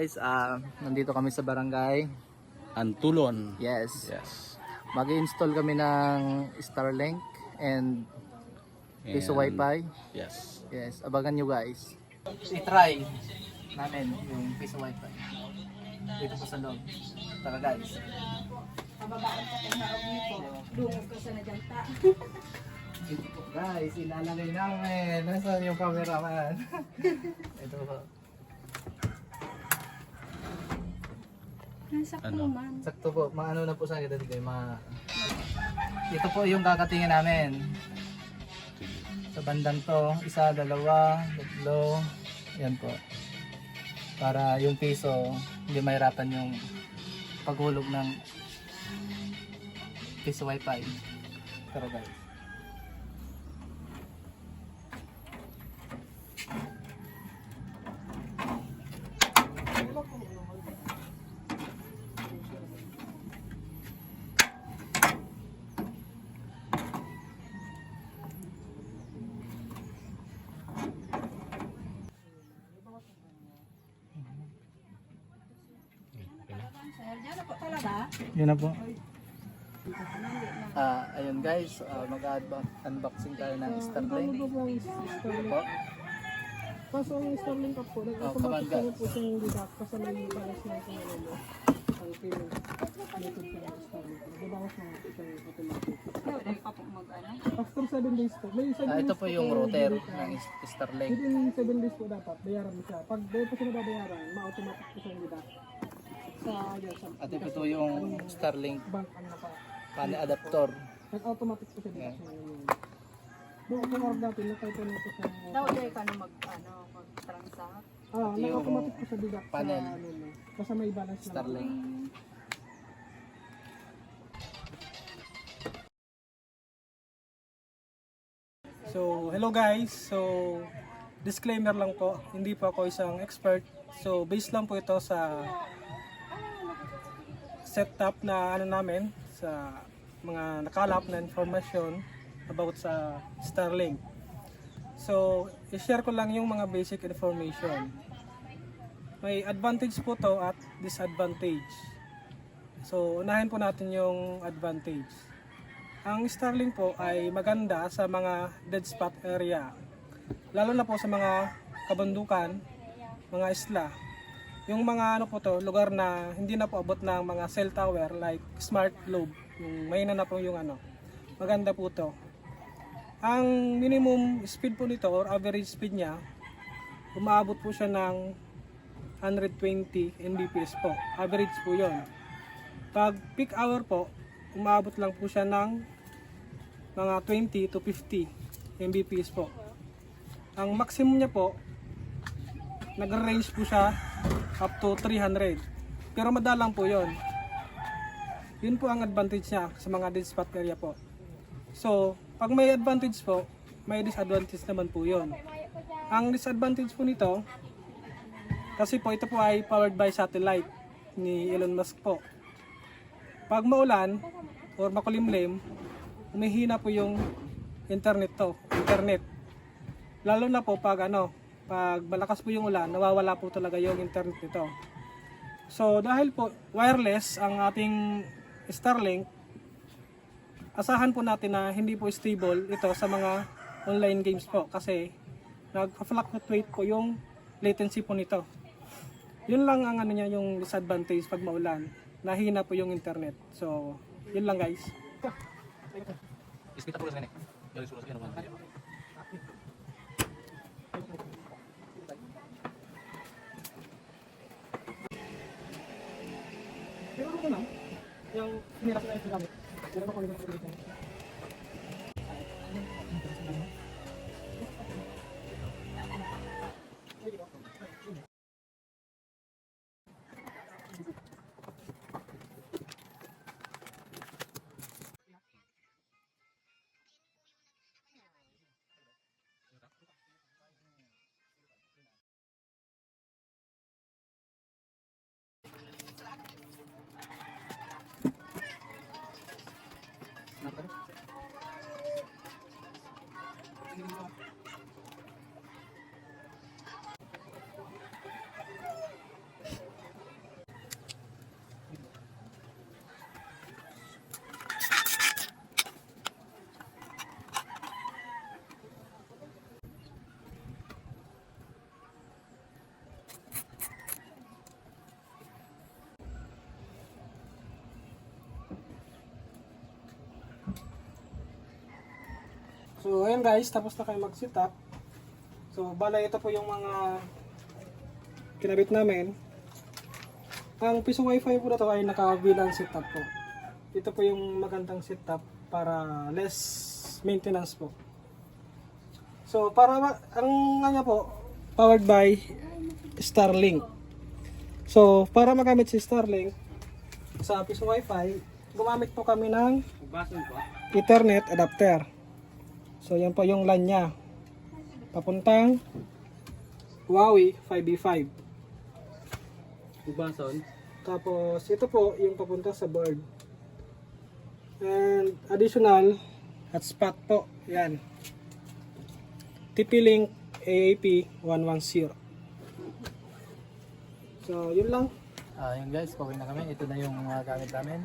guys, nandito kami sa barangay Antulon. Yes. Yes. Mag-i-install kami ng Starlink and piso Wi-Fi. Yes. Yes, abangan nyo guys. I-try namin yung piso Wi-Fi dito po sa loob. Tara guys. Pababaan ka kung naog nito. Dungog ka sa nadyanta. Ito po guys, ilalagay namin. Nasaan yung cameraman? Ito po. Nasa man. Sakto po, maano na po sa akin dito kayo. Ito po yung kakatingin namin. Sa bandang to, isa, dalawa, tatlo. Yan po. Para yung piso, hindi mahirapan yung paghulog ng piso Wi-Fi. Pero guys. Sir, dyan na po talaga. Yun na po. Ayun guys, mag-unboxing tayo ng Starlink. Ito po. Kaso ang Starlink up po, nag-automatic Kaman, po siya yung deduct kasi may balas na sa ano mo. Ang payment method sa Starlink. Babawas na siya yung automatic. Dahil pa po mag-ano. After 7 days po, may 7 days Ito po yung router ng Starlink. Within 7 days po dapat, bayaran mo siya. Pag dahil po siya nababayaran, ma-automatic po siya yung deduct. Sa, yan, sa At ito yung Starlink bank, ano na pa. adapter. Nag-automatic po siya deduct na yun. Doon kung order natin, nakita na po siya. Daw dahil ka na mag-transact. Nag-automatic po siya deduct sa panel. ano mo. Kasi may balance na. Starlink. So, hello guys. So, disclaimer lang po, hindi po ako isang expert. So, based lang po ito sa setup na ano namin, sa mga nakalap na information about sa Starlink. So, i-share ko lang yung mga basic information. May advantage po to at disadvantage. So, unahin po natin yung advantage. Ang Starlink po ay maganda sa mga dead spot area. Lalo na po sa mga kabundukan, mga isla. Yung mga ano po to, lugar na hindi na po abot ng mga cell tower like smart globe. Yung may na po yung ano. Maganda po to. Ang minimum speed po nito or average speed niya, umaabot po siya ng 120 Mbps po. Average po yon. Pag peak hour po, umaabot lang po siya ng mga 20 to 50 Mbps po. Ang maximum niya po, nag-range po siya up to 300. Pero madalang po yon. Yun po ang advantage niya sa mga dead spot area po. So, pag may advantage po, may disadvantage naman po yon. Ang disadvantage po nito, kasi po ito po ay powered by satellite ni Elon Musk po. Pag maulan or makulimlim, umihina po yung internet. Lalo na po pag pag malakas po yung ulan, nawawala po talaga yung internet nito. So dahil po wireless ang ating Starlink, asahan po natin na hindi po stable ito sa mga online games po kasi nag-fluctuate po yung latency po nito. Yun lang ang niya, yung disadvantage pag maulan. Nahina po yung internet. So, yun lang guys. Ispita po lang yan eh. Dari surat yan naman. Pero ano lang, yung hinirap na ito gamit. Pero ako yung ito. So ayan guys, tapos na kayo mag-setup. So bala ito po yung mga kinabit namin. Ang piso wifi po na to ay nakabilang setup po. Ito po yung magandang setup para less maintenance po. So ang kanya po powered by Starlink. So para magamit si Starlink sa piso wifi, gumamit po kami ng Ethernet adapter. So yan po yung LAN niya. Papuntang Huawei 5B5. Tapos ito po yung papunta sa board. And additional hotspot po. Yan. TP-Link AAP 110. So yun lang. Yun guys, pauwi na kami. Ito na yung mga gamit namin.